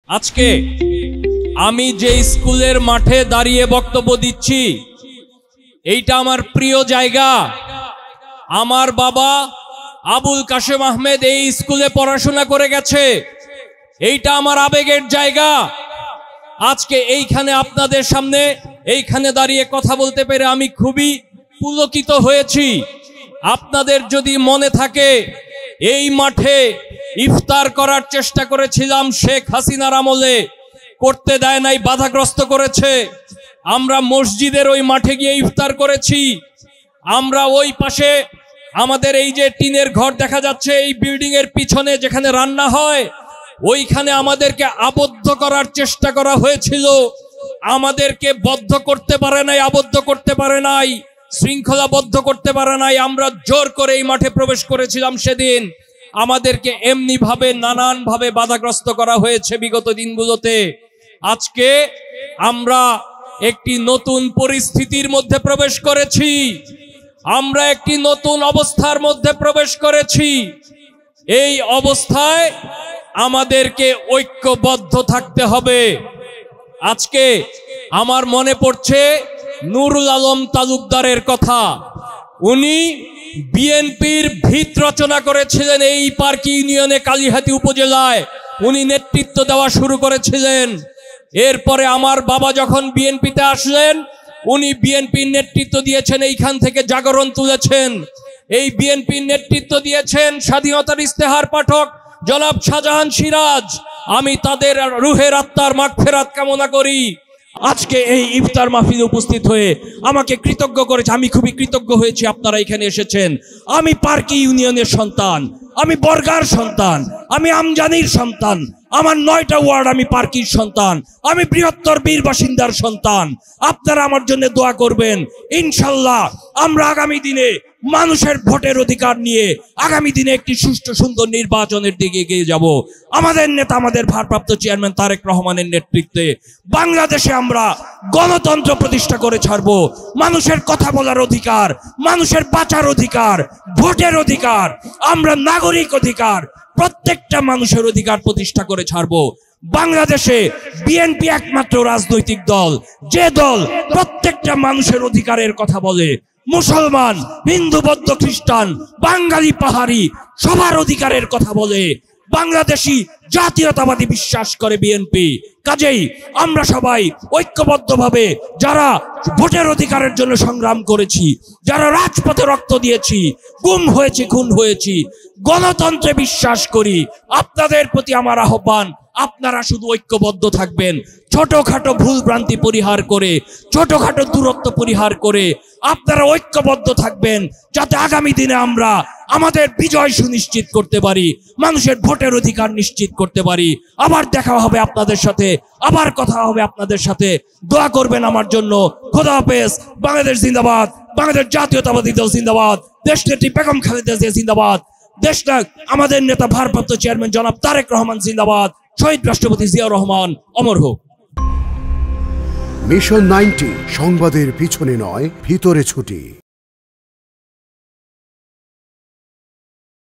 আজকে আমি যে স্কুলের মাঠে দাঁড়িয়ে বক্তব্য দিচ্ছি, এইটা আমার প্রিয় জায়গা। আমার বাবা আবুল কাশেম আহমেদ এই স্কুলে পড়াশোনা করে গেছে। এইটা আমার আবেগের জায়গা। আজকে এইখানে আপনাদের সামনে এইখানে দাঁড়িয়ে কথা বলতে পেরে আমি খুবই পুলকিত হয়েছি। আপনাদের যদি মনে থাকে, এই মাঠে ইফতার করার চেষ্টা করেছিলাম শেখ হাসিনার আমলে, করতে দেয় নাই, বাধাগ্রস্ত করেছে। আমরা মসজিদের ওই মাঠে গিয়ে ইফতার করেছি। আমরা ওই পাশে আমাদের এই যে টিনের ঘর দেখা যাচ্ছে, এই বিল্ডিং এর পিছনে যেখানে রান্না হয়, ওইখানে আমাদেরকে আবদ্ধ করার চেষ্টা করা হয়েছিল। আমাদেরকে বদ্ধ করতে পারে নাই, আবদ্ধ করতে পারে নাই, শৃঙ্খলাবদ্ধ করতে পারে নাই। আমরা জোর করে এই মাঠে প্রবেশ করেছিলাম সেদিন। আমাদেরকে এমনি ভাবে নানান ভাবে বাধাগ্রস্ত করা হয়েছে বিগত দিনগুলোতে। আজকে আমরা একটি নতুন পরিস্থিতির মধ্যে প্রবেশ করেছি, আমরা একটি নতুন অবস্থার মধ্যে প্রবেশ করেছি। এই অবস্থায় আমাদেরকে ঐক্যবদ্ধ থাকতে হবে। আজকে আমার মনে পড়ছে নুরুল আলম তালুকদারের কথা। উনি বিএনপির ভিত রচনা করেছিলেন এই পার্কি ইউনিয়নে, কালিহাতী উপজেলায় উনি নেতৃত্ব দেওয়া শুরু করেছিলেন। এরপরে আমার বাবা যখন বিএনপিতে আসলেন, উনি বিএনপির নেতৃত্ব দিয়েছেন, এইখান থেকে জাগরণ তুলেছেন। এই বিএনপির নেতৃত্ব দিয়েছেন স্বাধীনতার ইস্তেহার পাঠক জনাব শাহজাহান সিরাজ। আমি তাদের রুহের আত্মার মাগফিরাত কামনা করি। আজকে এই ইফতার মাহফিলে উপস্থিত হয়ে আমাকে কৃতজ্ঞ করেছে, আমি খুবই কৃতজ্ঞ হয়েছি আপনারা এখানে এসেছেন। আমি পার্কি ইউনিয়নের সন্তান, আমি বর্গার সন্তান, আমি আমজানির সন্তান, আমার 9টা ওয়ার্ড, আমি পার্কির সন্তান, আমি বৃহত্তর বীর বাসিন্দার সন্তান। আপনারা আমার জন্য দোয়া করবেন। ইনশাল্লাহ আমরা আগামী দিনে মানুষের ভোটের অধিকার নিয়ে আগামী দিনে একটি সুষ্ঠু সুন্দর নির্বাচনের দিকে এগিয়ে যাব। আমাদের নেতা, আমাদের ভারপ্রাপ্ত চেয়ারম্যান তারেক রহমানের নেতৃত্বে বাংলাদেশে আমরা গণতন্ত্র প্রতিষ্ঠা করে ছাড়বো। মানুষের কথা বলার অধিকার, মানুষের বাঁচার অধিকার, ভোটের অধিকার, আমরা নাগরিক অধিকার, প্রত্যেকটা মানুষের অধিকার প্রতিষ্ঠা করে ছাড়বো। বাংলাদেশে বিএনপি একমাত্র রাজনৈতিক দল, যে দল প্রত্যেকটা মানুষের অধিকারের কথা বলে। মুসলমান, হিন্দু, বৌদ্ধ, খ্রিস্টান, বাঙালি, পাহাড়ি সবার অধিকারের কথা বলে। বাংলাদেশি জাতীয়তাবাদী বিশ্বাস করে বিএনপি। কাজেই আমরা সবাই ঐক্যবদ্ধভাবে যারা ভোটের অধিকারের জন্য সংগ্রাম করেছি, যারা রাজপথে রক্ত দিয়েছি, গুম হয়েছি, খুন হয়েছি, গণতন্ত্রে বিশ্বাস করি, আপনাদের প্রতি আমার আহ্বান, আপনারা শুধু ঐক্যবদ্ধ থাকবেন। ছোটখাটো ভুল ভ্রান্তি পরিহার করে, ছোটখাটো দূরত্ব পরিহার করে আপনারা ঐক্যবদ্ধ থাকবেন, যাতে আগামী দিনে আমরা আমাদের বিজয় সুনিশ্চিত করতে পারি, মানুষের ভোটের অধিকার নিশ্চিত করতে পারি। আবার দেখা হবে আপনাদের সাথে, আবার কথা হবে আপনাদের সাথে। দোয়া করবেন আমার জন্য। খোদা হাফেজ। বাংলাদেশ জিন্দাবাদ, বাংলাদেশ জাতীয়তাবাদী দল জিন্দাবাদ, দেশ নেত্রী বেগম খালেদা জিয়া জিন্দাবাদ, দেশটা আমাদের নেতা ভারপ্রাপ্ত চেয়ারম্যান জনাব তারেক রহমান জিন্দাবাদ, শহীদ রাষ্ট্রপতি জিয়াউর রহমান অমর হোক। মিশন 90 সংবাদের পিছনে নয়, ভিতরে ছুটি।